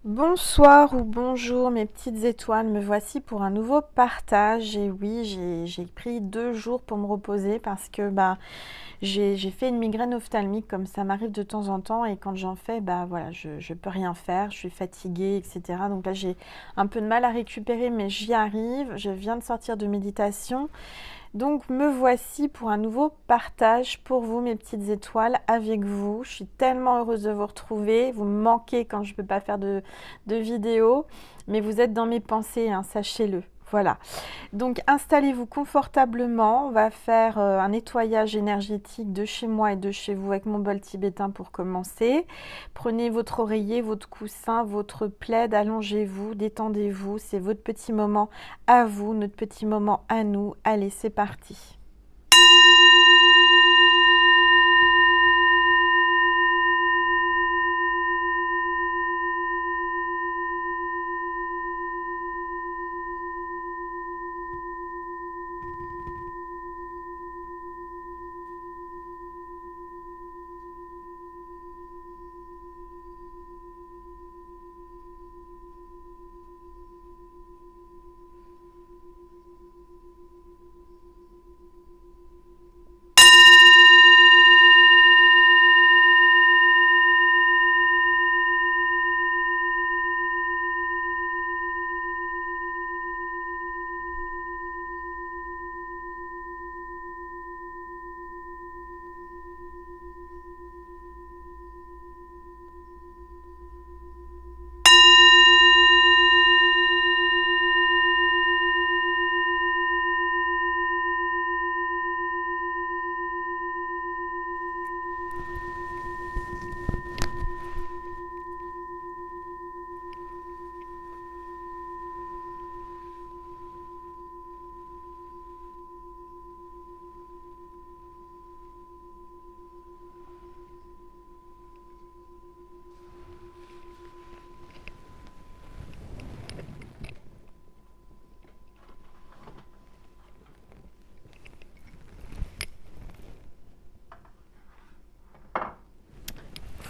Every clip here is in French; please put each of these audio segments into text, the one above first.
Bonsoir ou bonjour mes petites étoiles, me voici pour un nouveau partage. Et oui, j'ai pris 2 jours pour me reposer parce que j'ai fait une migraine ophtalmique comme ça m'arrive de temps en temps, et quand j'en fais, voilà, je peux rien faire, je suis fatiguée, etc. Donc là j'ai un peu de mal à récupérer, mais j'y arrive. Je viens de sortir de méditation. Donc me voici pour un nouveau partage pour vous mes petites étoiles, avec vous. Je suis tellement heureuse de vous retrouver. Vous me manquez quand je ne peux pas faire de vidéo, mais vous êtes dans mes pensées, hein, sachez-le. Voilà. Donc installez-vous confortablement. On va faire un nettoyage énergétique de chez moi et de chez vous avec mon bol tibétain pour commencer. Prenez votre oreiller, votre coussin, votre plaid, allongez-vous, détendez-vous. C'est votre petit moment à vous, notre petit moment à nous. Allez, c'est parti.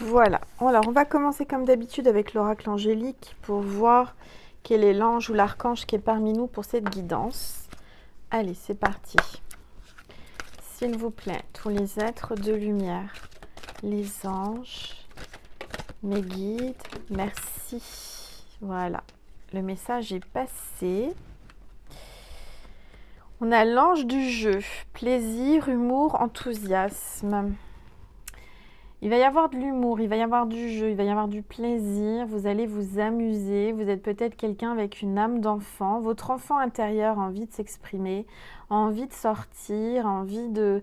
Voilà. Alors, on va commencer comme d'habitude avec l'oracle angélique pour voir quel est l'ange ou l'archange qui est parmi nous pour cette guidance. Allez, c'est parti. S'il vous plaît, tous les êtres de lumière, les anges, mes guides, merci. Voilà, le message est passé. On a l'ange du jeu, plaisir, humour, enthousiasme. Il va y avoir de l'humour, il va y avoir du jeu, il va y avoir du plaisir, vous allez vous amuser, vous êtes peut-être quelqu'un avec une âme d'enfant, votre enfant intérieur a envie de s'exprimer, a envie de sortir, a envie de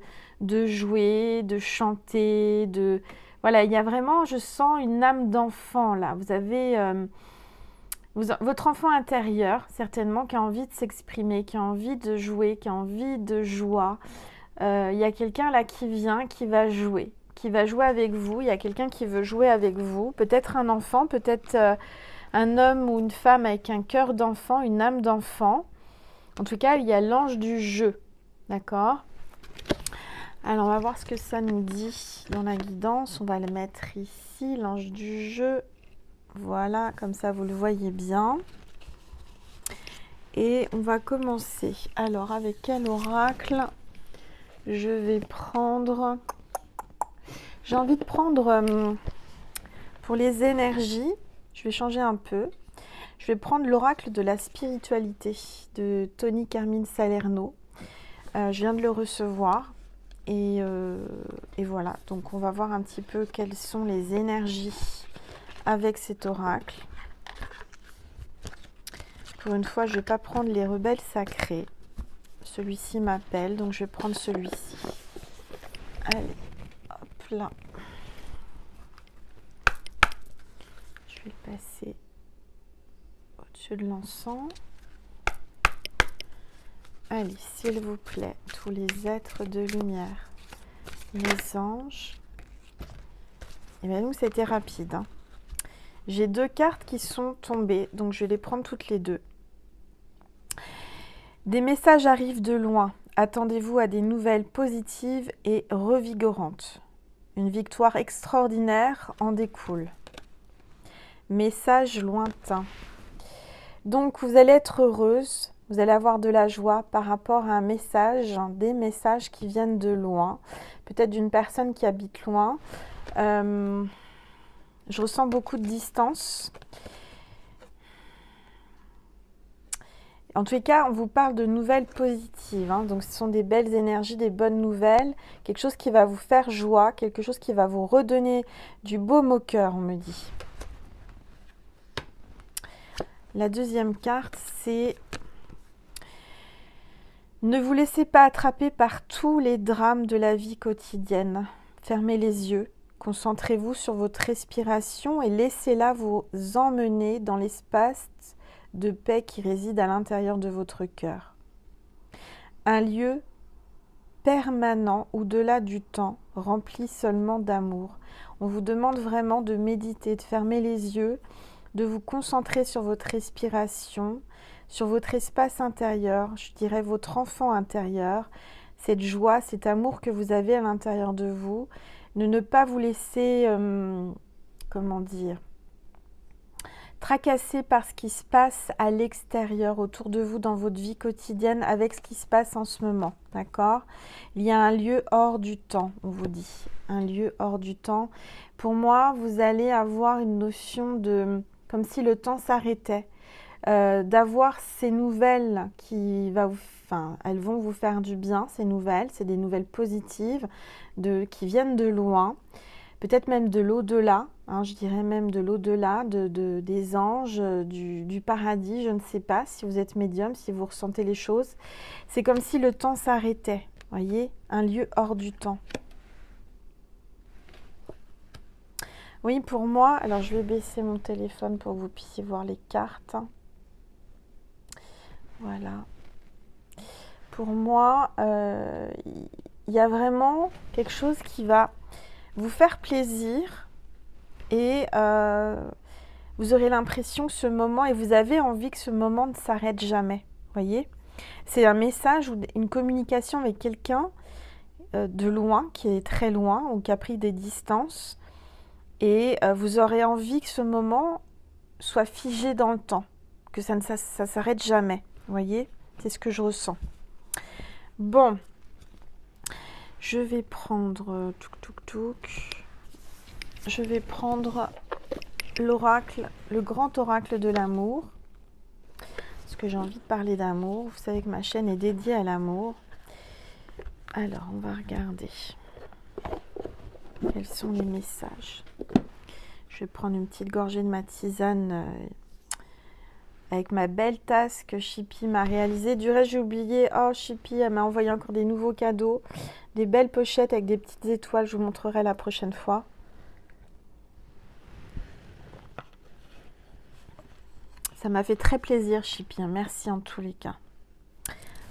jouer, de chanter, de... Voilà, il y a vraiment, je sens une âme d'enfant là, vous avez votre enfant intérieur certainement qui a envie de s'exprimer, qui a envie de jouer, qui a envie de joie. Il y a quelqu'un là qui vient, qui va jouer avec vous. Il y a quelqu'un qui veut jouer avec vous. Peut-être un enfant, peut-être un homme ou une femme avec un cœur d'enfant, une âme d'enfant. En tout cas, il y a l'ange du jeu. D'accord? Alors, on va voir ce que ça nous dit dans la guidance. On va le mettre ici, l'ange du jeu. Voilà, comme ça, vous le voyez bien. Et on va commencer. Alors, avec quel oracle je vais prendre... J'ai envie de prendre, pour les énergies, je vais changer un peu. Je vais prendre l'oracle de la spiritualité de Tony Carmine Salerno. Je viens de le recevoir. Et voilà, donc on va voir un petit peu quelles sont les énergies avec cet oracle. Pour une fois, je ne vais pas prendre les rebelles sacrés. Celui-ci m'appelle, donc je vais prendre celui-ci. Allez, hop là. Je vais le passer au-dessus de l'encens. Allez, s'il vous plaît, tous les êtres de lumière, les anges. Et bien nous, c'était rapide. Hein. J'ai 2 cartes qui sont tombées, donc je vais les prendre toutes les 2. Des messages arrivent de loin. Attendez-vous à des nouvelles positives et revigorantes. Une victoire extraordinaire en découle. Message lointain. Donc, vous allez être heureuse, vous allez avoir de la joie par rapport à un message, des messages qui viennent de loin, peut-être d'une personne qui habite loin. Je ressens beaucoup de distance. En tous les cas, on vous parle de nouvelles positives, hein. Donc, ce sont des belles énergies, des bonnes nouvelles, quelque chose qui va vous faire joie, quelque chose qui va vous redonner du baume au cœur, on me dit. La deuxième carte, c'est « Ne vous laissez pas attraper par tous les drames de la vie quotidienne. Fermez les yeux, concentrez-vous sur votre respiration et laissez-la vous emmener dans l'espace de paix qui réside à l'intérieur de votre cœur. Un lieu permanent au-delà du temps, rempli seulement d'amour. » On vous demande vraiment de méditer, de fermer les yeux, de vous concentrer sur votre respiration, sur votre espace intérieur, je dirais votre enfant intérieur, cette joie, cet amour que vous avez à l'intérieur de vous, de ne pas vous laisser, comment dire, tracasser par ce qui se passe à l'extérieur, autour de vous, dans votre vie quotidienne, avec ce qui se passe en ce moment, d'accord? Il y a un lieu hors du temps, on vous dit, un lieu hors du temps. Pour moi, vous allez avoir une notion de, comme si le temps s'arrêtait, d'avoir ces nouvelles qui elles vont vous faire du bien, ces nouvelles, c'est des nouvelles positives qui viennent de loin, peut-être même de l'au-delà, hein, je dirais même de l'au-delà, des anges, du paradis, je ne sais pas si vous êtes médium, si vous ressentez les choses. C'est comme si le temps s'arrêtait, voyez, un lieu hors du temps. Oui, pour moi, alors je vais baisser mon téléphone pour que vous puissiez voir les cartes. Voilà. Pour moi, il y a vraiment quelque chose qui va vous faire plaisir et vous aurez l'impression que ce moment, et vous avez envie que ce moment ne s'arrête jamais. Voyez, c'est un message ou une communication avec quelqu'un de loin, qui est très loin ou qui a pris des distances, et vous aurez envie que ce moment soit figé dans le temps, que ça ne s'arrête jamais. Voyez, c'est ce que je ressens. Bon, je vais prendre je vais prendre l'oracle, le grand oracle de l'amour, parce que j'ai envie de parler d'amour. Vous savez que ma chaîne est dédiée à l'amour. Alors, on va regarder quels sont les messages. Je vais prendre une petite gorgée de ma tisane avec ma belle tasse que Chippy m'a réalisée. Du reste, j'ai oublié. Oh, Chippy, elle m'a envoyé encore des nouveaux cadeaux. Des belles pochettes avec des petites étoiles. Je vous montrerai la prochaine fois. Ça m'a fait très plaisir, Chippy. Merci en tous les cas.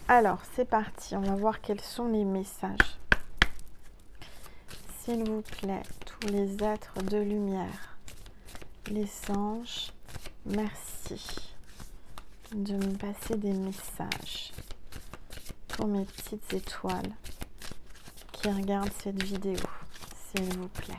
Alors, c'est parti. On va voir quels sont les messages. S'il vous plaît, tous les êtres de lumière, les anges, merci de me passer des messages pour mes petites étoiles qui regardent cette vidéo, s'il vous plaît.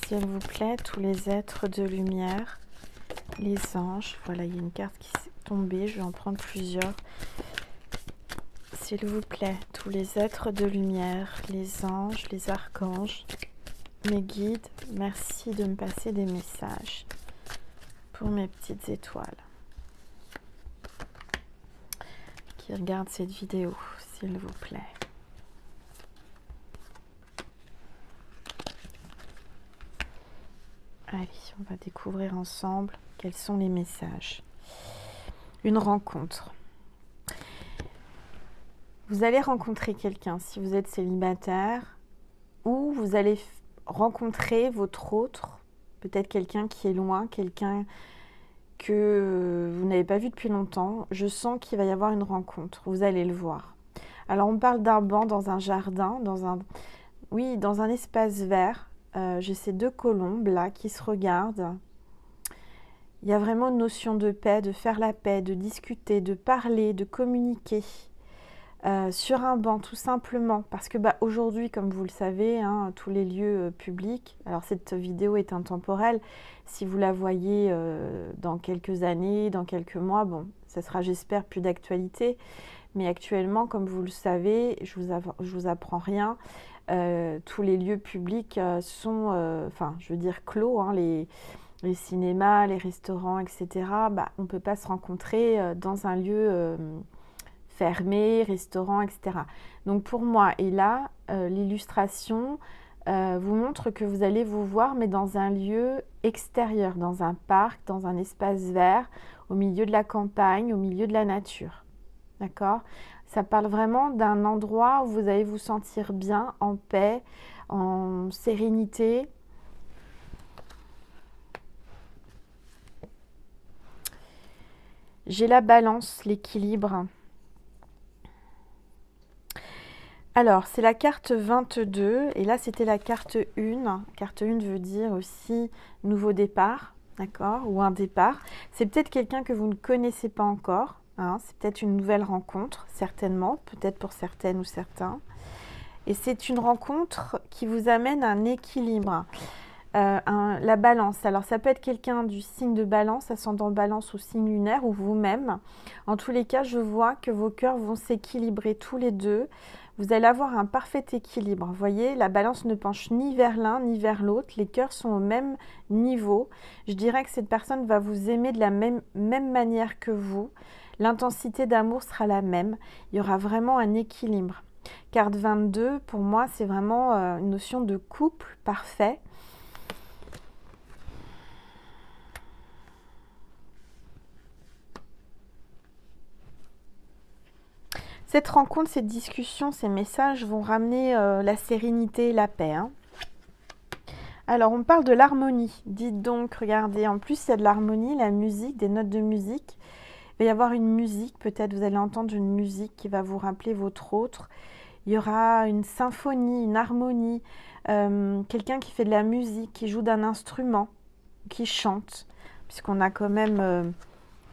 S'il vous plaît, tous les êtres de lumière, les anges. Voilà, il y a une carte qui s'est tombée, je vais en prendre plusieurs. S'il vous plaît, tous les êtres de lumière, les anges, les archanges, mes guides, merci de me passer des messages pour mes petites étoiles qui regardent cette vidéo, s'il vous plaît. Allez, on va découvrir ensemble quels sont les messages. Une rencontre. Vous allez rencontrer quelqu'un si vous êtes célibataire ou vous allez rencontrer votre autre, peut-être quelqu'un qui est loin, quelqu'un que vous n'avez pas vu depuis longtemps. Je sens qu'il va y avoir une rencontre, vous allez le voir. Alors on parle d'un banc dans un jardin, oui, dans un espace vert. J'ai ces deux colombes là qui se regardent. Il y a vraiment une notion de paix, de faire la paix, de discuter, de parler, de communiquer. Sur un banc tout simplement, parce que aujourd'hui, comme vous le savez, hein, tous les lieux publics, alors cette vidéo est intemporelle, si vous la voyez dans quelques années, dans quelques mois, bon, ça sera, j'espère, plus d'actualité, mais actuellement, comme vous le savez, je vous apprends rien, tous les lieux publics sont, enfin, je veux dire clos, hein, les cinémas, les restaurants, etc. On ne peut pas se rencontrer dans un lieu fermé, restaurant, etc. Donc pour moi, et là, l'illustration vous montre que vous allez vous voir, mais dans un lieu extérieur, dans un parc, dans un espace vert, au milieu de la campagne, au milieu de la nature. D'accord? Ça parle vraiment d'un endroit où vous allez vous sentir bien, en paix, en sérénité. J'ai la balance, l'équilibre. Alors, c'est la carte 22, et là, c'était la carte 1. Carte 1 veut dire aussi nouveau départ, d'accord, ou un départ. C'est peut-être quelqu'un que vous ne connaissez pas encore, hein, c'est peut-être une nouvelle rencontre, certainement, peut-être pour certaines ou certains. Et c'est une rencontre qui vous amène à un équilibre. La balance, alors ça peut être quelqu'un du signe de balance, ascendant balance ou signe lunaire, ou vous-même. En tous les cas, je vois que vos cœurs vont s'équilibrer tous les deux. Vous allez avoir un parfait équilibre. Vous voyez, la balance ne penche ni vers l'un ni vers l'autre. Les cœurs sont au même niveau. Je dirais que cette personne va vous aimer de la même manière que vous. L'intensité d'amour sera la même. Il y aura vraiment un équilibre. Carte 22, pour moi, c'est vraiment une notion de couple parfait. Cette rencontre, cette discussion, ces messages vont ramener la sérénité et la paix. Hein. Alors, on parle de l'harmonie. Dites donc, regardez, en plus, il y a de l'harmonie, la musique, des notes de musique. Il va y avoir une musique, peut-être vous allez entendre une musique qui va vous rappeler votre autre. Il y aura une symphonie, une harmonie, quelqu'un qui fait de la musique, qui joue d'un instrument, qui chante, puisqu'on a quand même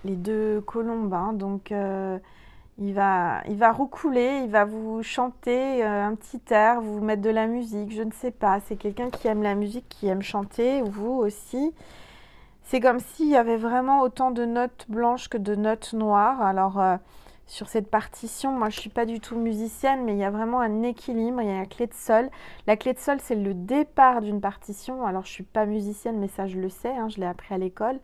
les deux colombes, hein, donc... il va roucouler, il va vous chanter un petit air, vous mettre de la musique, je ne sais pas. C'est quelqu'un qui aime la musique, qui aime chanter, ou vous aussi. C'est comme s'il y avait vraiment autant de notes blanches que de notes noires. Alors, sur cette partition, moi je ne suis pas du tout musicienne, mais il y a vraiment un équilibre, il y a la clé de sol. La clé de sol, c'est le départ d'une partition. Alors, je ne suis pas musicienne, mais ça, je le sais, hein, je l'ai appris à l'école.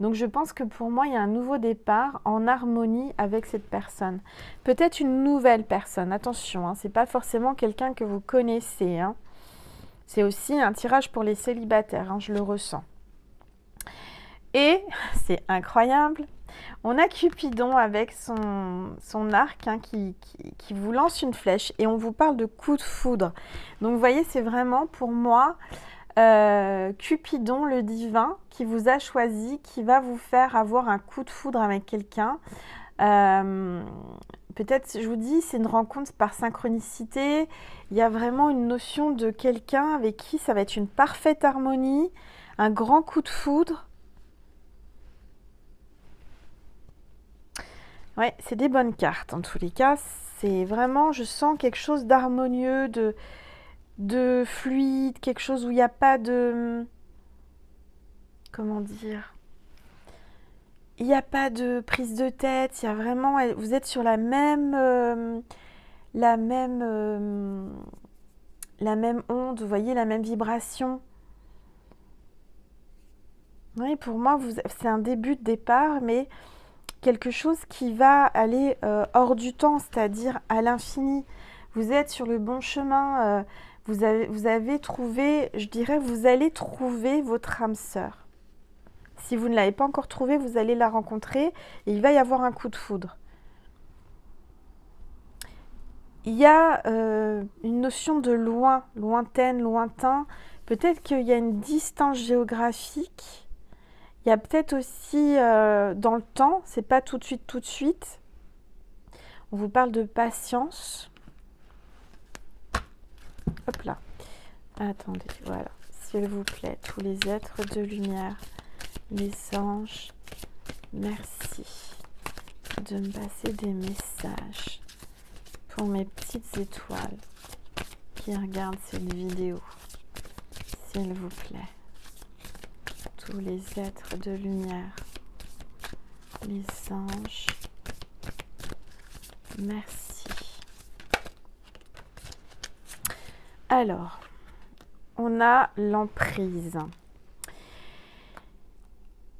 Donc, je pense que pour moi, il y a un nouveau départ en harmonie avec cette personne. Peut-être une nouvelle personne, attention, hein, ce n'est pas forcément quelqu'un que vous connaissez. Hein. C'est aussi un tirage pour les célibataires, hein, je le ressens. Et, c'est incroyable, on a Cupidon avec son arc hein, qui vous lance une flèche et on vous parle de coup de foudre. Donc vous voyez, c'est vraiment pour moi Cupidon, le divin, qui vous a choisi, qui va vous faire avoir un coup de foudre avec quelqu'un. Peut-être, je vous dis, c'est une rencontre par synchronicité. Il y a vraiment une notion de quelqu'un avec qui ça va être une parfaite harmonie, un grand coup de foudre. Ouais, c'est des bonnes cartes en tous les cas. C'est vraiment, je sens quelque chose d'harmonieux, de fluide, quelque chose où il n'y a pas de... Comment dire? Il n'y a pas de prise de tête. Il y a vraiment... Vous êtes sur la même onde, vous voyez, la même vibration. Oui, pour moi, c'est un début de départ, mais... quelque chose qui va aller hors du temps, c'est-à-dire à l'infini. Vous êtes sur le bon chemin, vous avez trouvé, je dirais, vous allez trouver votre âme sœur. Si vous ne l'avez pas encore trouvée, vous allez la rencontrer et il va y avoir un coup de foudre. Il y a une notion de loin, lointaine, lointain. Peut-être qu'il y a une distance géographique. Il y a peut-être aussi dans le temps, c'est pas tout de suite, tout de suite. On vous parle de patience. Hop là. Attendez, voilà. S'il vous plaît, tous les êtres de lumière, les anges, merci de me passer des messages pour mes petites étoiles qui regardent cette vidéo. S'il vous plaît, tous les êtres de lumière, les anges, merci. Alors, on a l'emprise.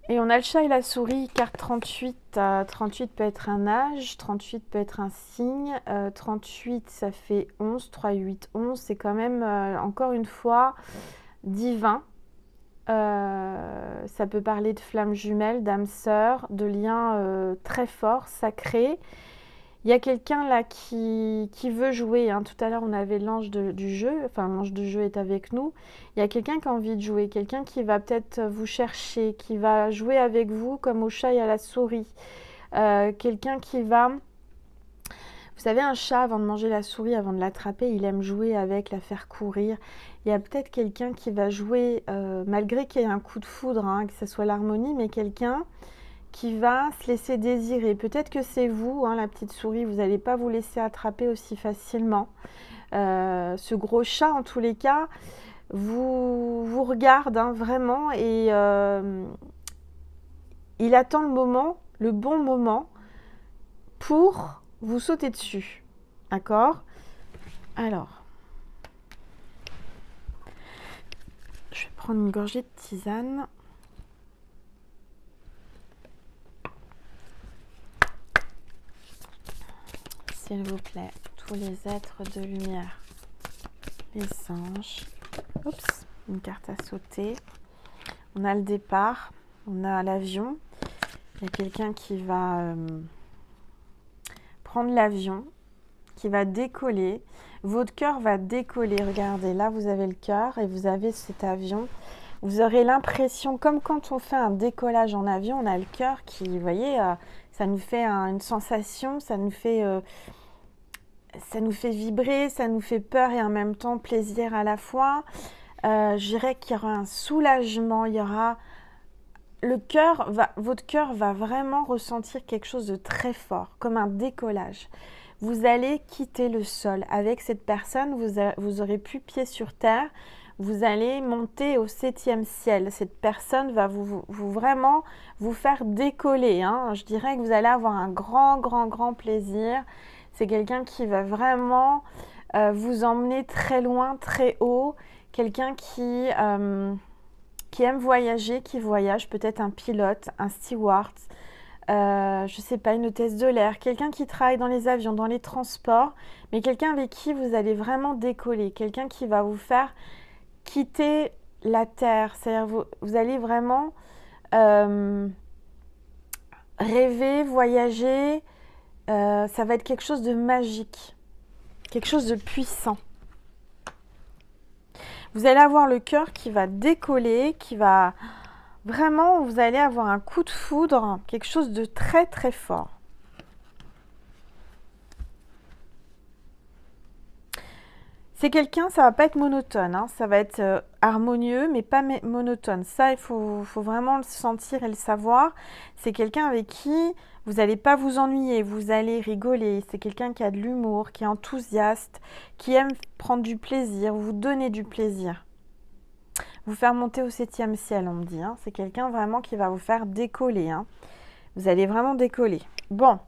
Et on a le chat et la souris, carte 38. 38 peut être un âge, 38 peut être un signe. 38, ça fait 11, 3, 8, 11. C'est quand même, encore une fois, divin. Ça peut parler de flammes jumelles, d'âmes sœurs, de liens très forts, sacrés. Il y a quelqu'un là qui veut jouer. Hein. Tout à l'heure, on avait l'ange du jeu. Enfin, l'ange du jeu est avec nous. Il y a quelqu'un qui a envie de jouer. Quelqu'un qui va peut-être vous chercher, qui va jouer avec vous comme au chat et à la souris. Quelqu'un qui va... Vous savez, un chat, avant de manger la souris, avant de l'attraper, il aime jouer avec, la faire courir. Il y a peut-être quelqu'un qui va jouer, malgré qu'il y ait un coup de foudre, hein, que ce soit l'harmonie, mais quelqu'un qui va se laisser désirer. Peut-être que c'est vous, hein, la petite souris, vous n'allez pas vous laisser attraper aussi facilement. Ce gros chat, en tous les cas, vous regarde hein, vraiment et il attend le moment, le bon moment pour vous sauter dessus. D'accord? Alors, je vais prendre une gorgée de tisane. S'il vous plaît, tous les êtres de lumière, les anges. Oups, une carte à sauter. On a le départ, on a l'avion. Il y a quelqu'un qui va prendre l'avion, qui va décoller. Votre cœur va décoller. Regardez, là vous avez le cœur et vous avez cet avion. Vous aurez l'impression, comme quand on fait un décollage en avion, on a le cœur qui, vous voyez, ça nous fait une sensation, ça nous fait vibrer, ça nous fait peur et en même temps plaisir à la fois. Je dirais qu'il y aura un soulagement, il y aura... Votre cœur va vraiment ressentir quelque chose de très fort, comme un décollage. Vous allez quitter le sol. Avec cette personne, vous aurez plus pied sur terre. Vous allez monter au 7e ciel. Cette personne va vraiment vous faire décoller. Hein. Je dirais que vous allez avoir un grand plaisir. C'est quelqu'un qui va vraiment vous emmener très loin, très haut. Quelqu'un qui aime voyager, qui voyage, peut-être un pilote, un steward, je ne sais pas, une hôtesse de l'air, quelqu'un qui travaille dans les avions, dans les transports, mais quelqu'un avec qui vous allez vraiment décoller, quelqu'un qui va vous faire quitter la terre, c'est-à-dire vous allez vraiment rêver, voyager, ça va être quelque chose de magique, quelque chose de puissant. Vous allez avoir le cœur qui va décoller, qui va... Vraiment, vous allez avoir un coup de foudre, quelque chose de très fort. C'est quelqu'un, ça va pas être monotone, hein, ça va être harmonieux, mais pas monotone. Ça, il faut vraiment le sentir et le savoir. C'est quelqu'un avec qui vous n'allez pas vous ennuyer, vous allez rigoler. C'est quelqu'un qui a de l'humour, qui est enthousiaste, qui aime prendre du plaisir, vous donner du plaisir. Vous faire monter au 7e ciel, on me dit. Hein. C'est quelqu'un vraiment qui va vous faire décoller. Hein. Vous allez vraiment décoller. Bon,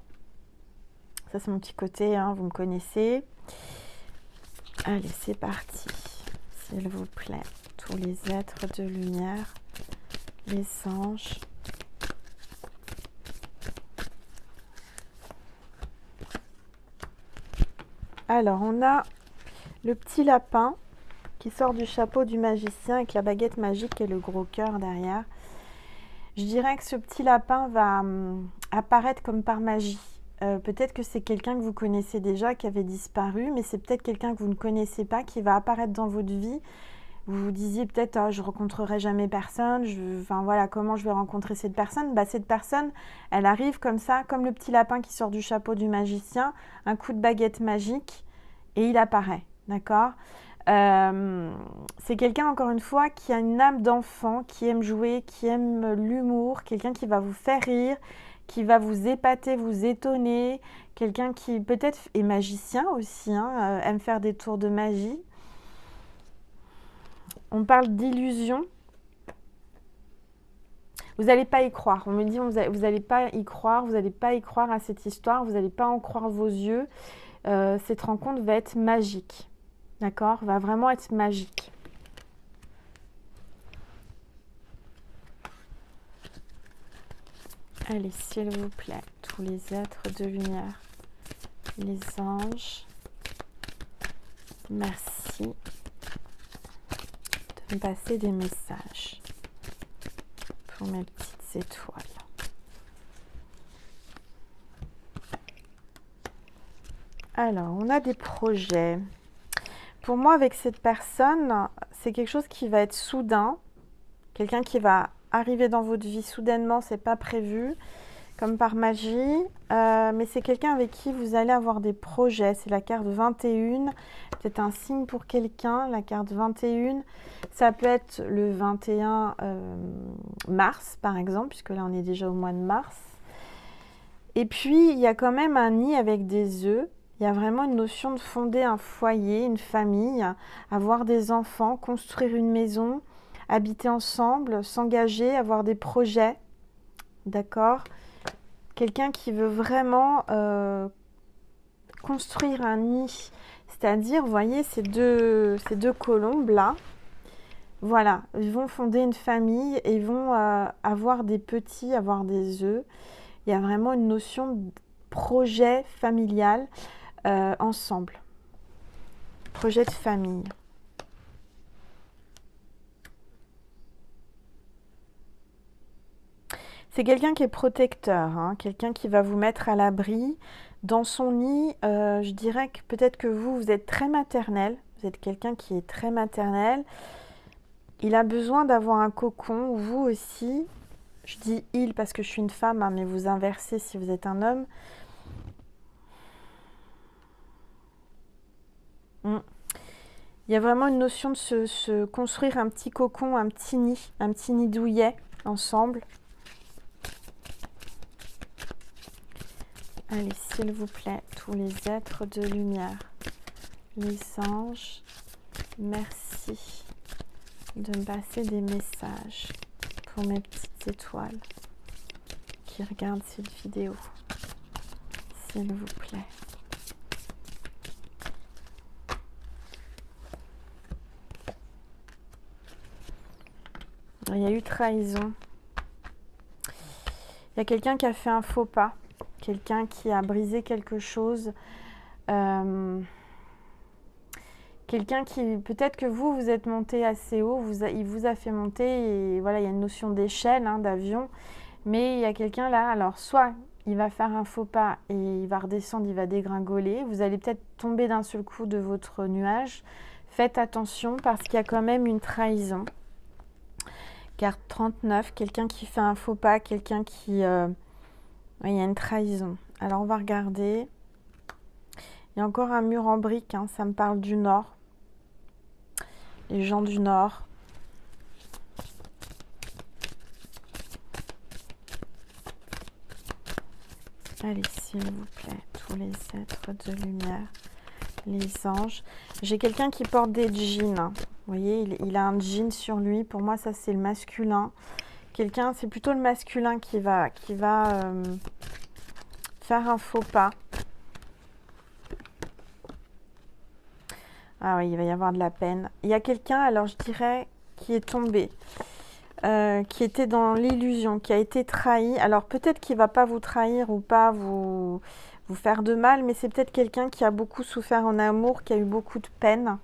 ça c'est mon petit côté, hein, vous me connaissez. Allez, c'est parti. S'il vous plaît, tous les êtres de lumière, les anges. Alors, on a le petit lapin qui sort du chapeau du magicien avec la baguette magique et le gros cœur derrière. Je dirais que ce petit lapin va apparaître comme par magie. peut-être que c'est quelqu'un que vous connaissez déjà, qui avait disparu, mais c'est peut-être quelqu'un que vous ne connaissez pas, qui va apparaître dans votre vie. Vous vous disiez peut-être, ah, je ne rencontrerai jamais personne, enfin voilà, comment je vais rencontrer cette personne? Bah, cette personne, elle arrive comme ça, comme le petit lapin qui sort du chapeau du magicien, un coup de baguette magique, et il apparaît, d'accord? C'est quelqu'un, encore une fois, qui a une âme d'enfant, qui aime jouer, qui aime l'humour, quelqu'un qui va vous faire rire, qui va vous épater, vous étonner, quelqu'un qui peut-être est magicien aussi, hein, aime faire des tours de magie. On parle d'illusion. Vous n'allez pas y croire. On me dit, vous n'allez pas y croire, vous n'allez pas y croire à cette histoire, vous n'allez pas en croire vos yeux. Cette rencontre va être magique. D'accord? Va vraiment être magique. Allez, s'il vous plaît, tous les êtres de lumière, les anges, merci de me passer des messages pour mes petites étoiles. Alors, on a des projets. Pour moi, avec cette personne, c'est quelque chose qui va être soudain. Quelqu'un qui va arriver dans votre vie soudainement, c'est pas prévu, comme par magie. Mais c'est quelqu'un avec qui vous allez avoir des projets. C'est la carte 21. Peut-être un signe pour quelqu'un, la carte 21. Ça peut être le 21 mars, par exemple, puisque là, on est déjà au mois de mars. Et puis, il y a quand même un nid avec des œufs. Il y a vraiment une notion de fonder un foyer, une famille, avoir des enfants, construire une maison, habiter ensemble, s'engager, avoir des projets. D'accord? Quelqu'un qui veut vraiment construire un nid. C'est-à-dire, vous voyez, ces deux colombes là, voilà, ils vont fonder une famille et ils vont avoir des petits, avoir des œufs. Il y a vraiment une notion de projet familial ensemble. Projet de famille. C'est quelqu'un qui est protecteur, hein, quelqu'un qui va vous mettre à l'abri. Dans son nid, je dirais que peut-être que vous êtes très maternel. Vous êtes quelqu'un qui est très maternel. Il a besoin d'avoir un cocon, ou vous aussi. Je dis il parce que je suis une femme, hein, mais vous inversez si vous êtes un homme. Il y a vraiment une notion de se construire un petit cocon, un petit nid douillet ensemble. Allez, s'il vous plaît, tous les êtres de lumière, les anges, merci de me passer des messages pour mes petites étoiles qui regardent cette vidéo, s'il vous plaît. Il y a eu trahison. Il y a quelqu'un qui a fait un faux pas. Quelqu'un qui a brisé quelque chose. Quelqu'un qui, peut-être que vous êtes monté assez haut, il vous a fait monter et voilà, il y a une notion d'échelle, hein, d'avion. Mais il y a quelqu'un là, alors soit il va faire un faux pas et il va redescendre, il va dégringoler. Vous allez peut-être tomber d'un seul coup de votre nuage. Faites attention parce qu'il y a quand même une trahison. Carte 39, quelqu'un qui fait un faux pas, quelqu'un qui... il y a une trahison. Alors, on va regarder. Il y a encore un mur en briques, hein, ça me parle du Nord. Les gens du Nord. Allez, s'il vous plaît, tous les êtres de lumière, les anges. J'ai quelqu'un qui porte des jeans. Hein. Vous voyez, il a un jean sur lui. Pour moi, ça, c'est le masculin. Quelqu'un, c'est plutôt le masculin qui va faire un faux pas. Ah oui, il va y avoir de la peine. Il y a quelqu'un, alors je dirais, qui est tombé, qui était dans l'illusion, qui a été trahi. Alors peut-être qu'il ne va pas vous trahir ou pas vous faire de mal, mais c'est peut-être quelqu'un qui a beaucoup souffert en amour, qui a eu beaucoup de peine,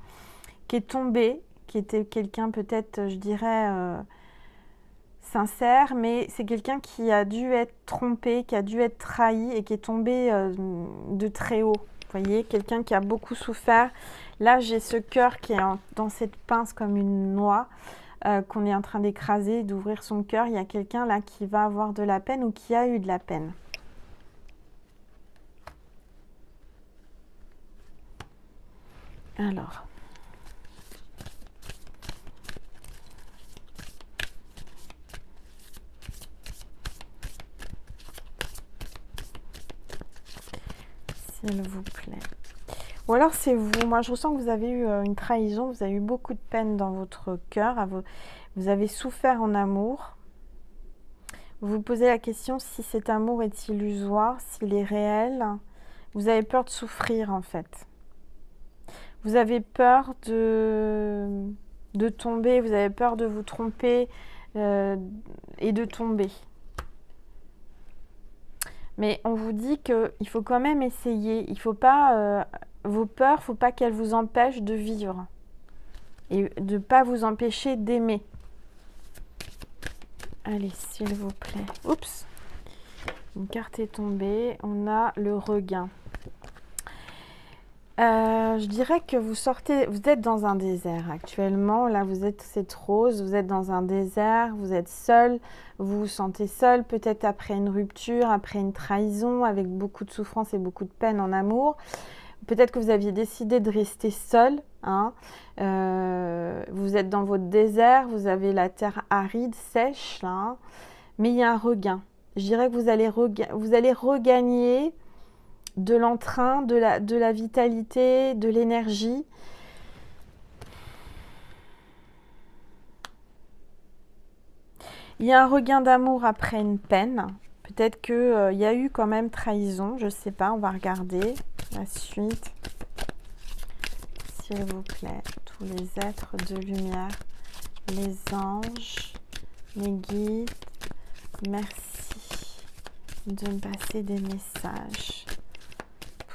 qui est tombé, qui était quelqu'un peut-être, je dirais, sincère, mais c'est quelqu'un qui a dû être trompé, qui a dû être trahi et qui est tombé de très haut. Vous voyez, quelqu'un qui a beaucoup souffert. Là, j'ai ce cœur qui est dans cette pince comme une noix qu'on est en train d'écraser, d'ouvrir son cœur. Il y a quelqu'un là qui va avoir de la peine ou qui a eu de la peine. Alors. S'il vous plaît. Ou alors c'est vous. Moi, je ressens que vous avez eu une trahison. Vous avez eu beaucoup de peine dans votre cœur. Vous avez souffert en amour. Vous vous posez la question si cet amour est illusoire, s'il est réel. Vous avez peur de souffrir, en fait. Vous avez peur de tomber. Vous avez peur de vous tromper et de tomber. Mais on vous dit qu'il faut quand même essayer. Il faut pas... vos peurs, il ne faut pas qu'elles vous empêchent de vivre. Et de ne pas vous empêcher d'aimer. Allez, s'il vous plaît. Oups. Une carte est tombée. On a le regain. Je dirais que vous êtes dans un désert actuellement. Là, c'est rose, vous êtes dans un désert, vous êtes seul, vous vous sentez seul, peut-être après une rupture, après une trahison, avec beaucoup de souffrance et beaucoup de peine en amour. Peut-être que vous aviez décidé de rester seul. Hein. Vous êtes dans votre désert, vous avez la terre aride, sèche, là, hein. Mais il y a un regain. Je dirais que vous allez regagner de l'entrain, de la vitalité, de l'énergie. Il y a un regain d'amour après une peine. Peut-être qu'il y a eu quand même trahison, je ne sais pas, on va regarder la suite. S'il vous plaît, tous les êtres de lumière, les anges, les guides, merci de me passer des messages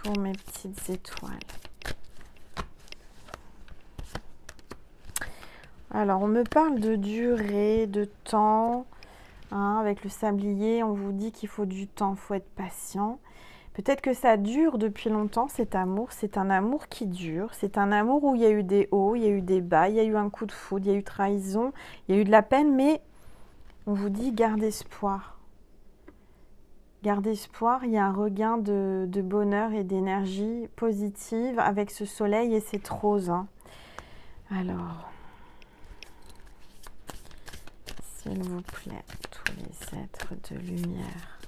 pour mes petites étoiles. Alors, on me parle de durée, de temps. Hein, avec le sablier, on vous dit qu'il faut du temps, il faut être patient. Peut-être que ça dure depuis longtemps, cet amour. C'est un amour qui dure. C'est un amour où il y a eu des hauts, il y a eu des bas, il y a eu un coup de foudre, il y a eu trahison, il y a eu de la peine, mais on vous dit garde espoir. Garde espoir, il y a un regain de bonheur et d'énergie positive avec ce soleil et cette rose. Hein. Alors, s'il vous plaît, tous les êtres de lumière,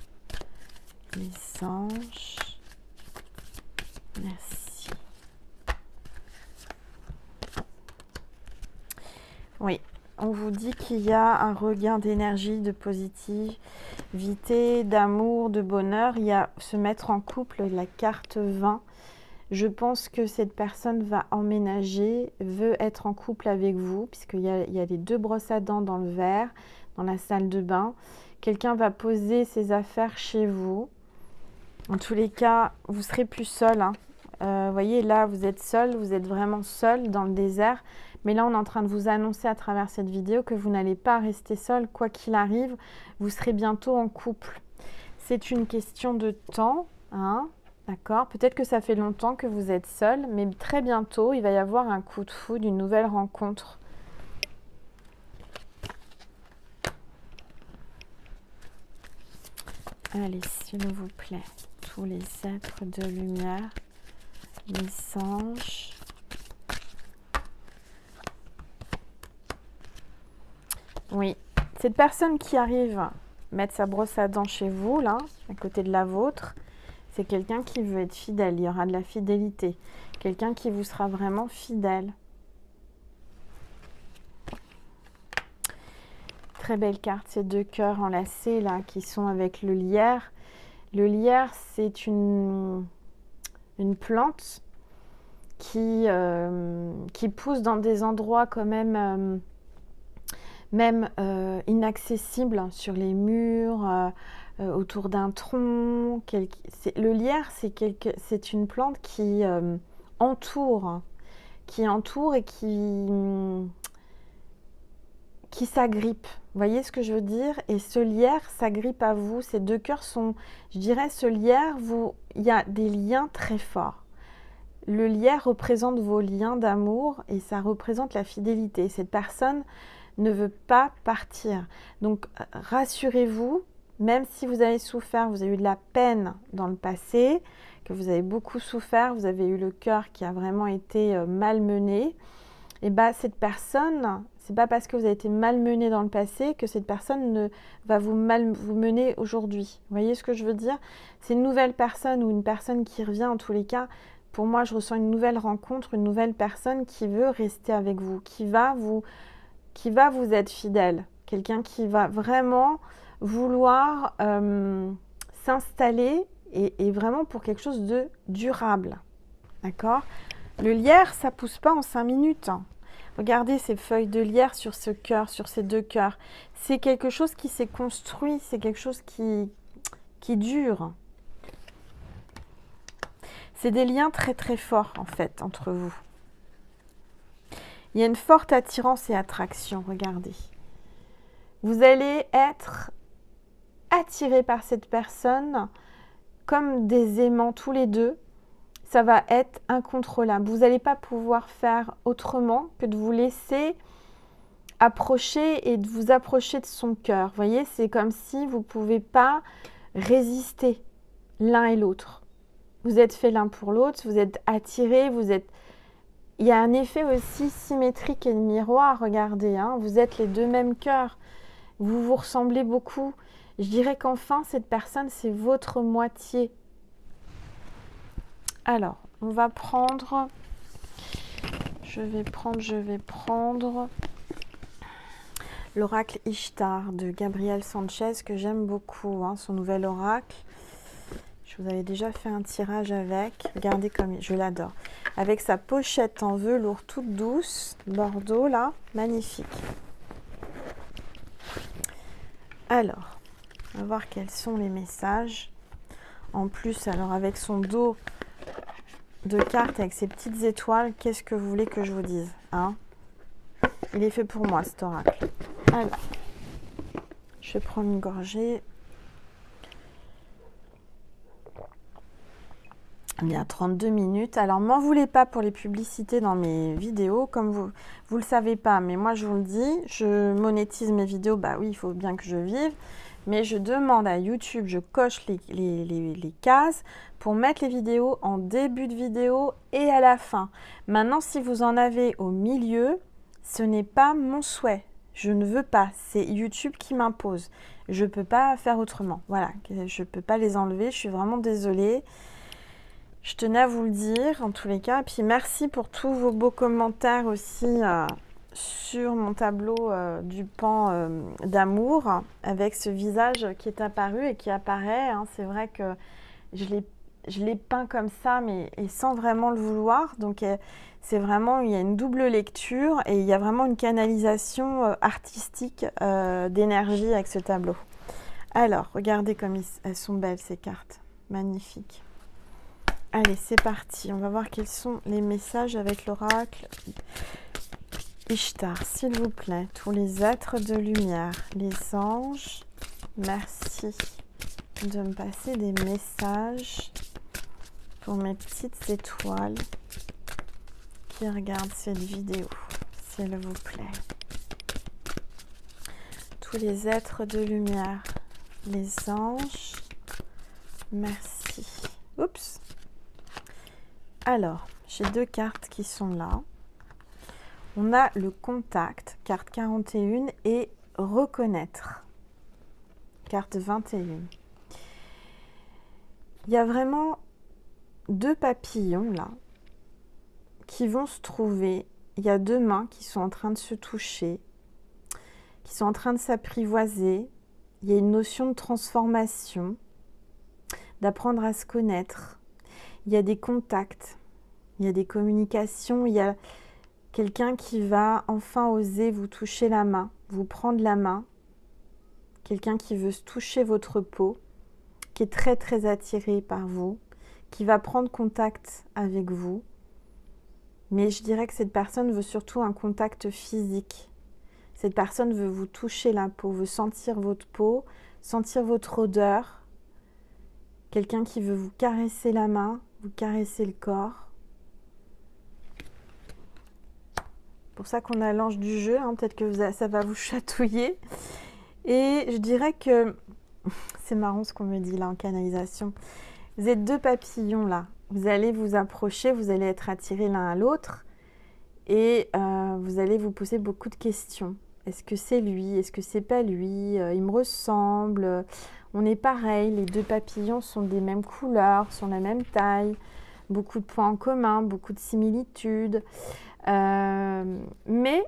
les anges, merci. Oui, on vous dit qu'il y a un regain d'énergie, de positivité, d'amour, de bonheur. Il y a se mettre en couple, la carte 20. Je pense que cette personne va emménager, veut être en couple avec vous, puisqu'il y a les deux brosses à dents dans le verre, dans la salle de bain. Quelqu'un va poser ses affaires chez vous. En tous les cas, vous serez plus seul. Hein. Vous voyez, là, vous êtes seul, vous êtes vraiment seul dans le désert. Mais là, on est en train de vous annoncer à travers cette vidéo que vous n'allez pas rester seul. Quoi qu'il arrive, vous serez bientôt en couple. C'est une question de temps, hein. D'accord, peut-être que ça fait longtemps que vous êtes seul, mais très bientôt, il va y avoir un coup de foudre, une nouvelle rencontre. Allez, s'il vous plaît, tous les êtres de lumière, les anges. Oui, cette personne qui arrive mettre sa brosse à dents chez vous, là, à côté de la vôtre, c'est quelqu'un qui veut être fidèle, il y aura de la fidélité. Quelqu'un qui vous sera vraiment fidèle. Très belle carte, ces deux cœurs enlacés là, qui sont avec le lierre. Le lierre, c'est une plante qui pousse dans des endroits quand même, inaccessibles, sur les murs, autour d'un tronc. Le lierre, c'est une plante qui entoure et qui qui s'agrippent. Vous voyez ce que je veux dire? Et ce lierre s'agrippe à vous. Ces deux cœurs sont, je dirais, ce lierre, il y a des liens très forts. Le lierre représente vos liens d'amour et ça représente la fidélité. Cette personne ne veut pas partir. Donc, rassurez-vous, même si vous avez souffert, vous avez eu de la peine dans le passé, que vous avez beaucoup souffert, vous avez eu le cœur qui a vraiment été malmené, et bien cette personne, c'est pas parce que vous avez été malmené dans le passé que cette personne ne va vous mener aujourd'hui. Vous voyez ce que je veux dire? C'est une nouvelle personne ou une personne qui revient en tous les cas. Pour moi, je ressens une nouvelle rencontre, une nouvelle personne qui veut rester avec vous, qui va vous être fidèle. Quelqu'un qui va vraiment vouloir s'installer et vraiment pour quelque chose de durable. D'accord? Le lierre, ça ne pousse pas en 5 minutes. Regardez ces feuilles de lierre sur ce cœur, sur ces deux cœurs. C'est quelque chose qui s'est construit, c'est quelque chose qui dure. C'est des liens très très forts en fait entre vous. Il y a une forte attirance et attraction, regardez. Vous allez être attiré par cette personne comme des aimants tous les deux. Ça va être incontrôlable. Vous n'allez pas pouvoir faire autrement que de vous laisser approcher et de vous approcher de son cœur. Vous voyez, c'est comme si vous ne pouvez pas résister l'un et l'autre. Vous êtes fait l'un pour l'autre, vous êtes attirés, il y a un effet aussi symétrique et de miroir, regardez, hein, vous êtes les deux mêmes cœurs, vous vous ressemblez beaucoup. Je dirais qu'enfin, cette personne, c'est votre moitié. Alors, on va prendre, je vais prendre l'oracle Ishtar de Gabriel Sanchez, que j'aime beaucoup, hein, son nouvel oracle. Je vous avais déjà fait un tirage avec, regardez comme je l'adore. Avec sa pochette en velours toute douce, bordeaux là, magnifique. Alors, on va voir quels sont les messages. En plus, alors avec son dos de cartes, avec ses petites étoiles, qu'est-ce que vous voulez que je vous dise, hein? Il est fait pour moi cet oracle. Alors, je vais prendre une gorgée. Il y a 32 minutes. Alors, m'en voulez pas pour les publicités dans mes vidéos. Comme vous le savez pas, mais moi, je vous le dis, je monétise mes vidéos. Bah oui, il faut bien que je vive. Mais je demande à YouTube, je coche les cases pour mettre les vidéos en début de vidéo et à la fin. Maintenant, si vous en avez au milieu, ce n'est pas mon souhait. Je ne veux pas. C'est YouTube qui m'impose. Je ne peux pas faire autrement. Voilà, je ne peux pas les enlever. Je suis vraiment désolée. Je tenais à vous le dire en tous les cas. Et puis merci pour tous vos beaux commentaires aussi sur mon tableau du pan d'amour avec ce visage qui est apparu et qui apparaît. Hein. C'est vrai que je l'ai peint comme ça, mais et sans vraiment le vouloir. Donc c'est vraiment, il y a une double lecture et il y a vraiment une canalisation artistique d'énergie avec ce tableau. Alors, regardez comme elles sont belles ces cartes. Magnifiques. Allez, c'est parti. On va voir quels sont les messages avec l'oracle Ishtar. S'il vous plaît, tous les êtres de lumière, les anges, merci de me passer des messages pour mes petites étoiles qui regardent cette vidéo, s'il vous plaît. Tous les êtres de lumière, les anges, merci. Oups. Alors, j'ai deux cartes qui sont là. On a le contact, carte 41, et reconnaître, carte 21. Il y a vraiment deux papillons là qui vont se trouver. Il y a deux mains qui sont en train de se toucher, qui sont en train de s'apprivoiser. Il y a une notion de transformation, d'apprendre à se connaître. Il y a des contacts, il y a des communications, il y a quelqu'un qui va enfin oser vous toucher la main, vous prendre la main. Quelqu'un qui veut se toucher votre peau, qui est très très attiré par vous, qui va prendre contact avec vous. Mais je dirais que cette personne veut surtout un contact physique. Cette personne veut vous toucher la peau, veut sentir votre peau, sentir votre odeur. Quelqu'un qui veut vous caresser la main, vous caresser le corps. C'est pour ça qu'on a l'ange du jeu, hein. Peut-être que ça va vous chatouiller. Et je dirais que, c'est marrant ce qu'on me dit là en canalisation, vous êtes deux papillons là. Vous allez vous approcher, vous allez être attirés l'un à l'autre et vous allez vous poser beaucoup de questions. Est-ce que c'est lui? Est-ce que c'est pas lui? Il me ressemble. On est pareil. Les deux papillons sont des mêmes couleurs, sont la même taille. Beaucoup de points en commun, beaucoup de similitudes. Mais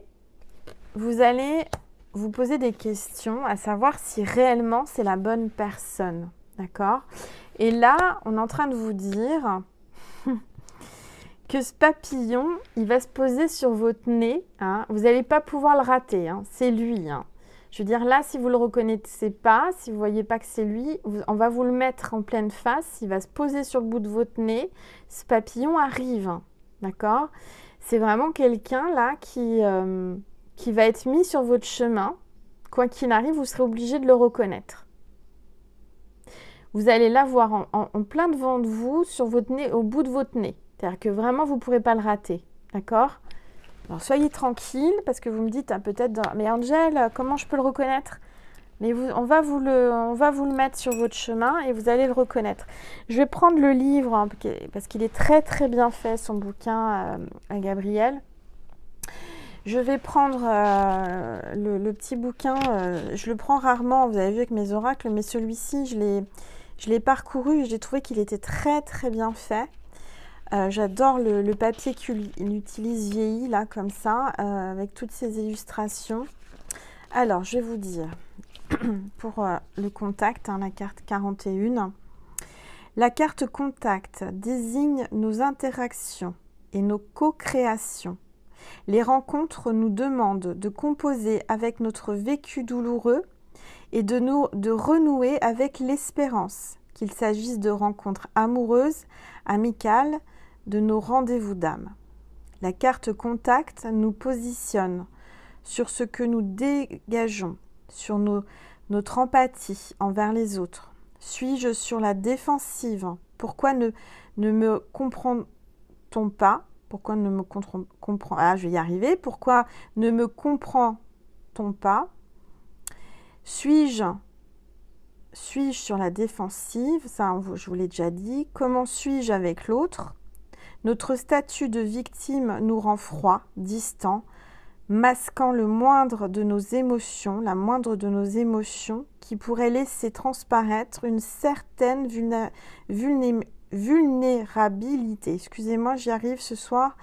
vous allez vous poser des questions à savoir si réellement c'est la bonne personne. D'accord? Et là, on est en train de vous dire que ce papillon, il va se poser sur votre nez. Hein. Vous n'allez pas pouvoir le rater. Hein. C'est lui. Hein. Je veux dire, là, si vous ne le reconnaissez pas, si vous ne voyez pas que c'est lui, on va vous le mettre en pleine face. Il va se poser sur le bout de votre nez. Ce papillon arrive. Hein. D'accord? C'est vraiment quelqu'un là qui va être mis sur votre chemin. Quoi qu'il arrive, vous serez obligé de le reconnaître. Vous allez l'avoir en plein devant de vous, sur votre nez, au bout de votre nez. C'est-à-dire que vraiment, vous ne pourrez pas le rater. D'accord? Alors, soyez tranquille, parce que vous me dites peut-être, mais Angel, comment je peux le reconnaître? Mais on va vous le mettre sur votre chemin et vous allez le reconnaître. Je vais prendre le livre, hein, parce qu'il est très très bien fait, son bouquin à Gabriel. Je vais prendre le petit bouquin, je le prends rarement, vous avez vu avec mes oracles, mais celui-ci, je l'ai parcouru et j'ai trouvé qu'il était très très bien fait. J'adore le papier qu'il utilise vieilli, là, comme ça, avec toutes ces illustrations. Alors, je vais vous dire, pour le contact, hein, la carte 41. La carte contact désigne nos interactions et nos co-créations. Les rencontres nous demandent de composer avec notre vécu douloureux et de renouer avec l'espérance, qu'il s'agisse de rencontres amoureuses, amicales, de nos rendez-vous d'âme. La carte contact nous positionne sur ce que nous dégageons, sur notre empathie envers les autres. Suis-je sur la défensive? Pourquoi ne me comprend-on pas? Pourquoi ne me comprend je vais y arriver. Pourquoi ne me comprend-on pas? Suis-je sur la défensive? Ça, je vous l'ai déjà dit. Comment suis-je avec l'autre? Notre statut de victime nous rend froid, distant, masquant la moindre de nos émotions qui pourrait laisser transparaître une certaine vulnérabilité. Excusez-moi, j'y arrive ce soir.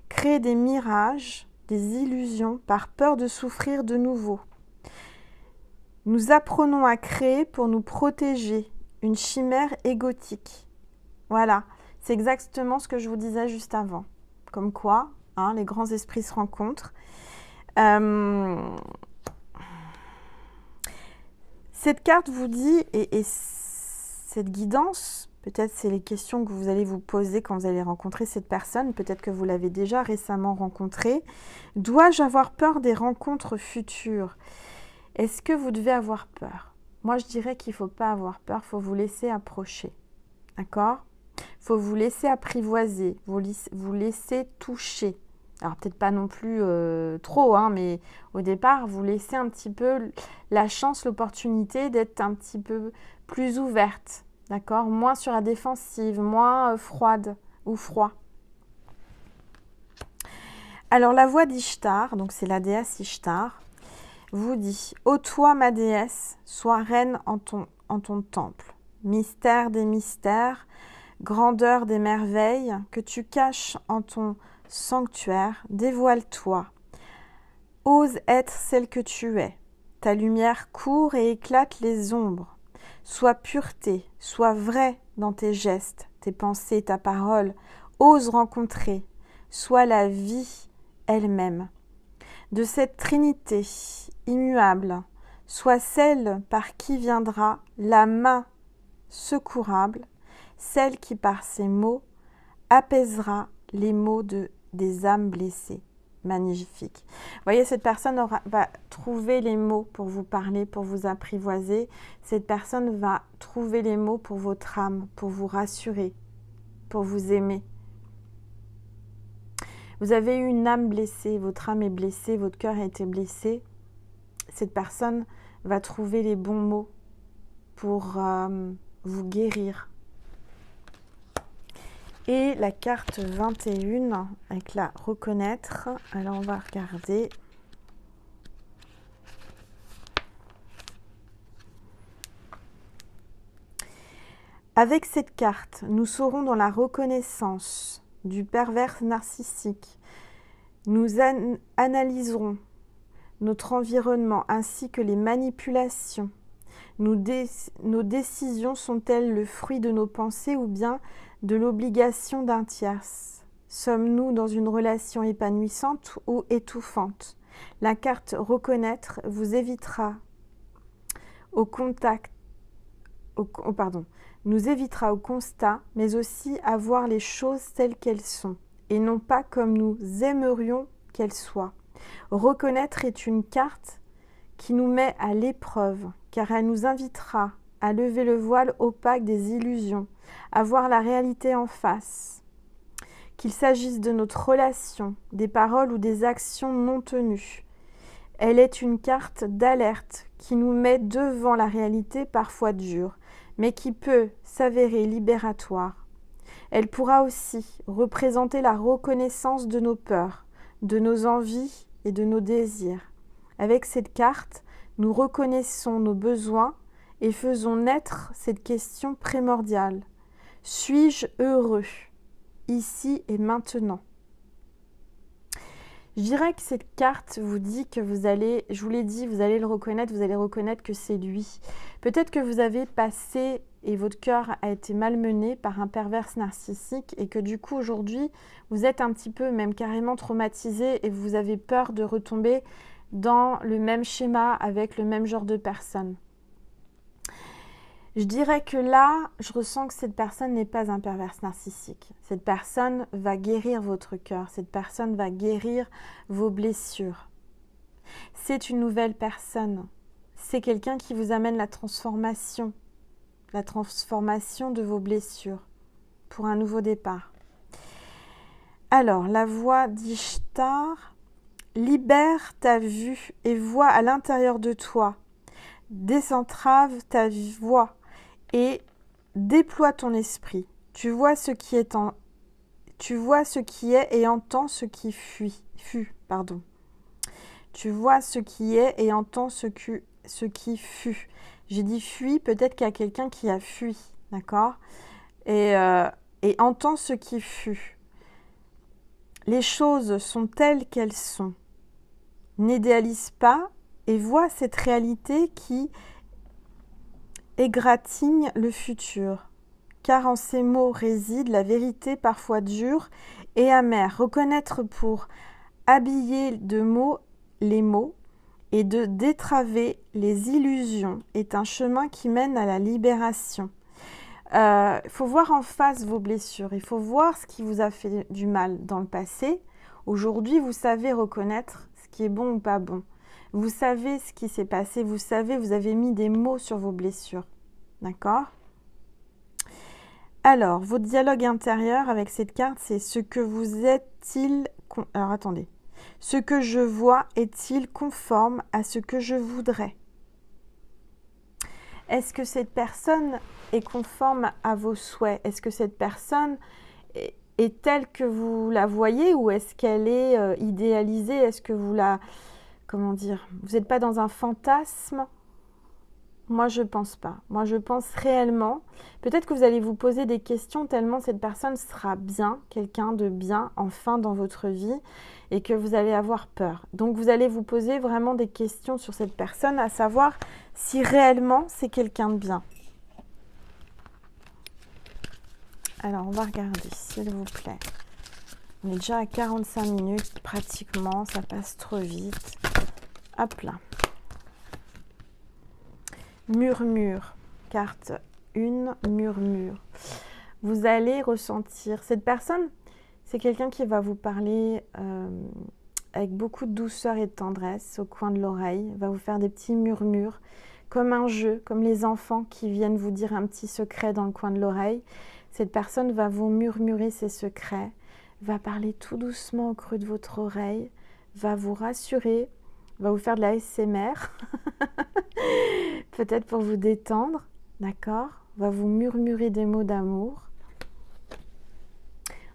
Créer des mirages, des illusions, par peur de souffrir de nouveau. Nous apprenons à créer pour nous protéger, une chimère égotique. Voilà, c'est exactement ce que je vous disais juste avant. Comme quoi, hein, les grands esprits se rencontrent. Cette carte vous dit, et cette guidance, peut-être c'est les questions que vous allez vous poser quand vous allez rencontrer cette personne, peut-être que vous l'avez déjà récemment rencontrée. Dois-je avoir peur des rencontres futures? Est-ce que vous devez avoir peur? Moi, je dirais qu'il ne faut pas avoir peur, il faut vous laisser approcher. D'accord? Il faut vous laisser apprivoiser, vous laisser toucher. Alors, peut-être pas non plus trop, hein, mais au départ, vous laissez un petit peu la chance, l'opportunité d'être un petit peu plus ouverte. D'accord? Moins sur la défensive, moins froide ou froid. Alors, la voix d'Ishtar, donc c'est la déesse Ishtar, vous dit « Ô toi, ma déesse, sois reine en ton temple, mystère des mystères, grandeur des merveilles, que tu caches en ton sanctuaire, dévoile-toi. Ose être celle que tu es. Ta lumière court et éclate les ombres. Sois pureté, sois vrai dans tes gestes, tes pensées, ta parole. Ose rencontrer, sois la vie elle-même. De cette trinité immuable, sois celle par qui viendra la main secourable, celle qui par ses mots apaisera les maux des âmes blessées. Magnifique. Vous voyez, cette personne va trouver les mots pour vous parler, pour vous apprivoiser. Cette personne va trouver les mots pour votre âme, pour vous rassurer, pour vous aimer. Vous avez eu une âme blessée, votre âme est blessée, votre cœur a été blessé. Cette personne va trouver les bons mots pour vous guérir. Et la carte 21 avec la reconnaître. Alors on va regarder. Avec cette carte, nous serons dans la reconnaissance du pervers narcissique. Nous analyserons notre environnement ainsi que les manipulations. Nos décisions sont-elles le fruit de nos pensées ou bien de l'obligation d'un tierce? Sommes-nous dans une relation épanouissante ou étouffante? La carte reconnaître vous évitera nous évitera au constat, mais aussi à voir les choses telles qu'elles sont, et non pas comme nous aimerions qu'elles soient. Reconnaître est une carte qui nous met à l'épreuve, car elle nous invitera à lever le voile opaque des illusions, à voir la réalité en face. Qu'il s'agisse de notre relation, des paroles ou des actions non tenues. Elle est une carte d'alerte qui nous met devant la réalité parfois dure, mais qui peut s'avérer libératoire. Elle pourra aussi représenter la reconnaissance de nos peurs, de nos envies et de nos désirs. Avec cette carte, nous reconnaissons nos besoins et faisons naître cette question primordiale. Suis-je heureux, ici et maintenant? Je dirais que cette carte vous dit que vous allez, je vous l'ai dit, vous allez le reconnaître, vous allez reconnaître que c'est lui. Peut-être que vous avez passé et votre cœur a été malmené par un pervers narcissique et que du coup aujourd'hui, vous êtes un petit peu, même carrément traumatisé et vous avez peur de retomber dans le même schéma avec le même genre de personne. Je dirais que là, je ressens que cette personne n'est pas un pervers narcissique. Cette personne va guérir votre cœur. Cette personne va guérir vos blessures. C'est une nouvelle personne. C'est quelqu'un qui vous amène la transformation de vos blessures pour un nouveau départ. Alors, la voix d'Ishtar, libère ta vue et vois à l'intérieur de toi. Désentrave ta voix et déploie ton esprit. Tu vois ce qui est et entends ce qui fut. Tu vois ce qui est et entends ce qui fut. J'ai dit fuit, peut-être qu'il y a quelqu'un qui a fui, d'accord? Et entends ce qui fut. Les choses sont telles qu'elles sont. N'idéalise pas et vois cette réalité qui égratigne le futur, car en ces mots réside la vérité parfois dure et amère. Reconnaître pour habiller de mots les mots et de détraver les illusions est un chemin qui mène à la libération. Il faut voir en face vos blessures, il faut voir ce qui vous a fait du mal dans le passé. Aujourd'hui, vous savez reconnaître ce qui est bon ou pas bon. Vous savez ce qui s'est passé, vous savez, vous avez mis des mots sur vos blessures. D'accord? Alors, votre dialogue intérieur avec cette carte, c'est ce que vous est-il... Alors, attendez. Ce que je vois est-il conforme à ce que je voudrais? Est-ce que cette personne est conforme à vos souhaits? Est-ce que cette personne est telle que vous la voyez ou est-ce qu'elle est idéalisée? Est-ce que vous la... Comment dire? Vous n'êtes pas dans un fantasme? Moi, je pense pas. Moi, je pense réellement. Peut-être que vous allez vous poser des questions tellement cette personne sera bien, quelqu'un de bien, enfin, dans votre vie, et que vous allez avoir peur. Donc, vous allez vous poser vraiment des questions sur cette personne, à savoir si réellement c'est quelqu'un de bien. Alors, on va regarder, s'il vous plaît. On est déjà à 45 minutes, pratiquement. Ça passe trop vite. Hop là. Murmure, carte 1, murmure. Vous allez ressentir, cette personne, c'est quelqu'un qui va vous parler avec beaucoup de douceur et de tendresse au coin de l'oreille, va vous faire des petits murmures, comme un jeu, comme les enfants qui viennent vous dire un petit secret dans le coin de l'oreille. Cette personne va vous murmurer ses secrets, va parler tout doucement au creux de votre oreille, va vous rassurer, va vous faire de la ASMR, peut-être pour vous détendre, d'accord? Va vous murmurer des mots d'amour.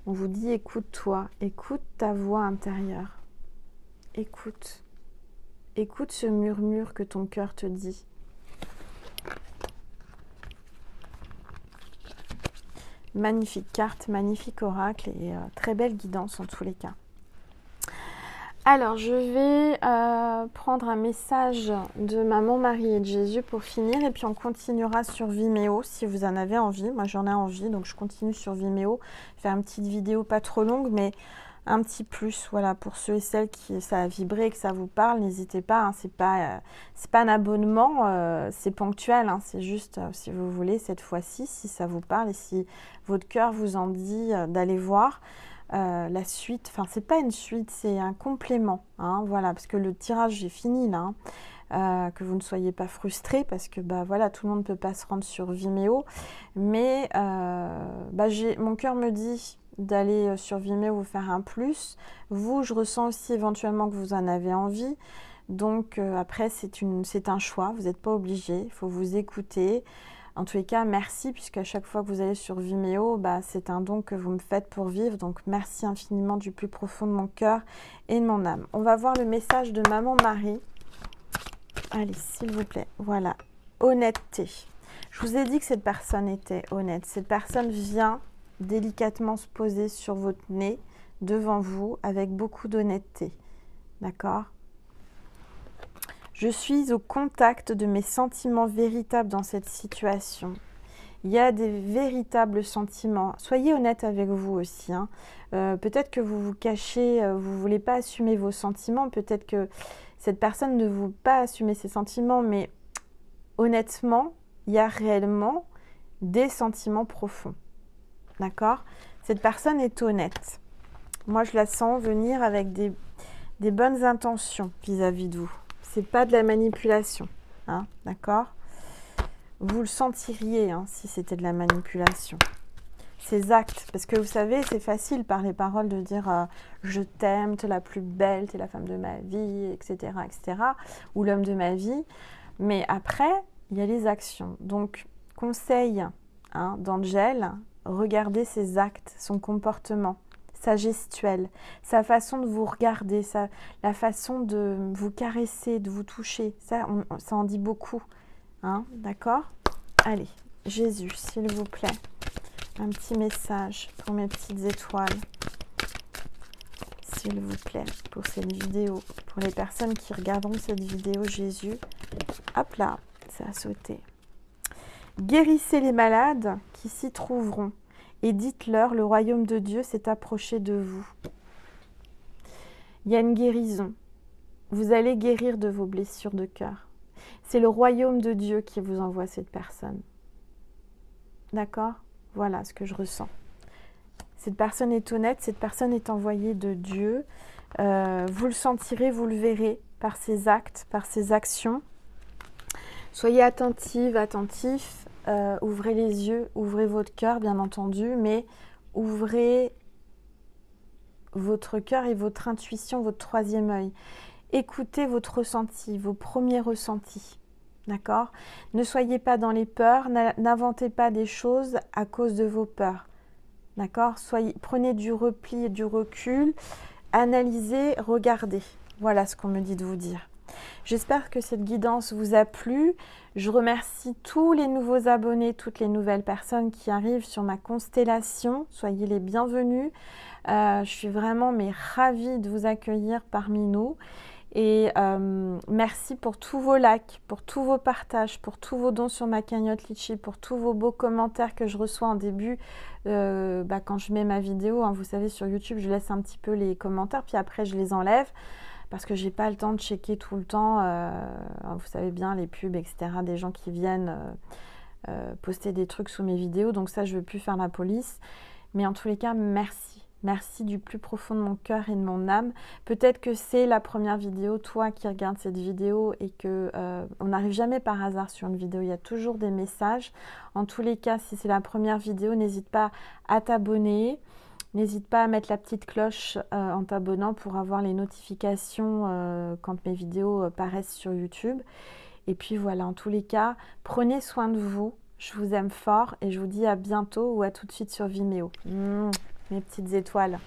On vous dit écoute-toi, écoute ta voix intérieure. Écoute. Écoute ce murmure que ton cœur te dit. Magnifique carte, magnifique oracle et très belle guidance en tous les cas. Alors, je vais prendre un message de Maman Marie et de Jésus pour finir. Et puis, on continuera sur Vimeo si vous en avez envie. Moi, j'en ai envie, donc je continue sur Vimeo. Faire une petite vidéo pas trop longue, mais un petit plus. Voilà, pour ceux et celles qui ça a vibré, que ça vous parle, n'hésitez pas. Hein, c'est pas un abonnement, c'est ponctuel. Hein, c'est juste, si vous voulez, cette fois-ci, si ça vous parle et si votre cœur vous en dit d'aller voir. La suite, enfin c'est pas une suite, c'est un complément, hein, voilà, parce que le tirage est fini là, hein, que vous ne soyez pas frustrés parce que bah voilà, tout le monde ne peut pas se rendre sur Vimeo, mais mon cœur me dit d'aller sur Vimeo vous faire un plus. Vous, je ressens aussi éventuellement que vous en avez envie, donc après c'est un choix, vous n'êtes pas obligé, il faut vous écouter. En tous les cas, merci, puisqu'à chaque fois que vous allez sur Vimeo, bah, c'est un don que vous me faites pour vivre. Donc, merci infiniment du plus profond de mon cœur et de mon âme. On va voir le message de Maman Marie. Allez, s'il vous plaît. Voilà. Honnêteté. Je vous ai dit que cette personne était honnête. Cette personne vient délicatement se poser sur votre nez, devant vous, avec beaucoup d'honnêteté. D'accord ? Je suis au contact de mes sentiments véritables dans cette situation. Il y a des véritables sentiments. Soyez honnête avec vous aussi. Hein. Peut-être que vous vous cachez, vous ne voulez pas assumer vos sentiments. Peut-être que cette personne ne veut pas assumer ses sentiments. Mais honnêtement, il y a réellement des sentiments profonds. D'accord ? Cette personne est honnête. Moi, je la sens venir avec des bonnes intentions vis-à-vis de vous. C'est pas de la manipulation, hein, d'accord? Vous le sentiriez hein, si c'était de la manipulation. Ces actes, parce que vous savez, c'est facile par les paroles de dire je t'aime, t'es la plus belle, t'es la femme de ma vie, etc., etc., ou l'homme de ma vie. Mais après, il y a les actions. Donc, conseil hein, d'Angèle, regardez ses actes, son comportement. Sa gestuelle, sa façon de vous regarder, la façon de vous caresser, de vous toucher, ça en dit beaucoup. Hein, d'accord ? Allez, Jésus, s'il vous plaît, un petit message pour mes petites étoiles. S'il vous plaît, pour cette vidéo, pour les personnes qui regarderont cette vidéo, Jésus. Hop là, ça a sauté. Guérissez les malades qui s'y trouveront. Et dites-leur, le royaume de Dieu s'est approché de vous. Il y a une guérison. Vous allez guérir de vos blessures de cœur. C'est le royaume de Dieu qui vous envoie cette personne. D'accord ? Voilà ce que je ressens. Cette personne est honnête, cette personne est envoyée de Dieu. Vous le sentirez, vous le verrez par ses actes, par ses actions. Soyez attentive, attentif. Ouvrez les yeux, ouvrez votre cœur, bien entendu, mais ouvrez votre cœur et votre intuition, votre troisième œil. Écoutez votre ressenti, vos premiers ressentis, d'accord ? Ne soyez pas dans les peurs, n'inventez pas des choses à cause de vos peurs, d'accord ? Prenez du repli et du recul, analysez, regardez. Voilà ce qu'on me dit de vous dire. J'espère que cette guidance vous a plu. Je remercie tous les nouveaux abonnés, toutes les nouvelles personnes qui arrivent sur ma constellation. Soyez les bienvenus. Je suis vraiment ravie de vous accueillir parmi nous. Et merci pour tous vos likes, pour tous vos partages, pour tous vos dons sur ma cagnotte Litchi, pour tous vos beaux commentaires que je reçois en début quand je mets ma vidéo. Hein, vous savez, sur YouTube, je laisse un petit peu les commentaires, puis après, je les enlève. Parce que j'ai pas le temps de checker tout le temps, vous savez bien, les pubs, etc., des gens qui viennent poster des trucs sous mes vidéos, donc ça, je veux plus faire la police. Mais en tous les cas, merci. Merci du plus profond de mon cœur et de mon âme. Peut-être que c'est la première vidéo, toi qui regardes cette vidéo et que on n'arrive jamais par hasard sur une vidéo, il y a toujours des messages. En tous les cas, si c'est la première vidéo, n'hésite pas à t'abonner. N'hésite pas à mettre la petite cloche en t'abonnant pour avoir les notifications quand mes vidéos paraissent sur YouTube. Et puis voilà, en tous les cas, prenez soin de vous. Je vous aime fort et je vous dis à bientôt ou à tout de suite sur Vimeo. Mes petites étoiles.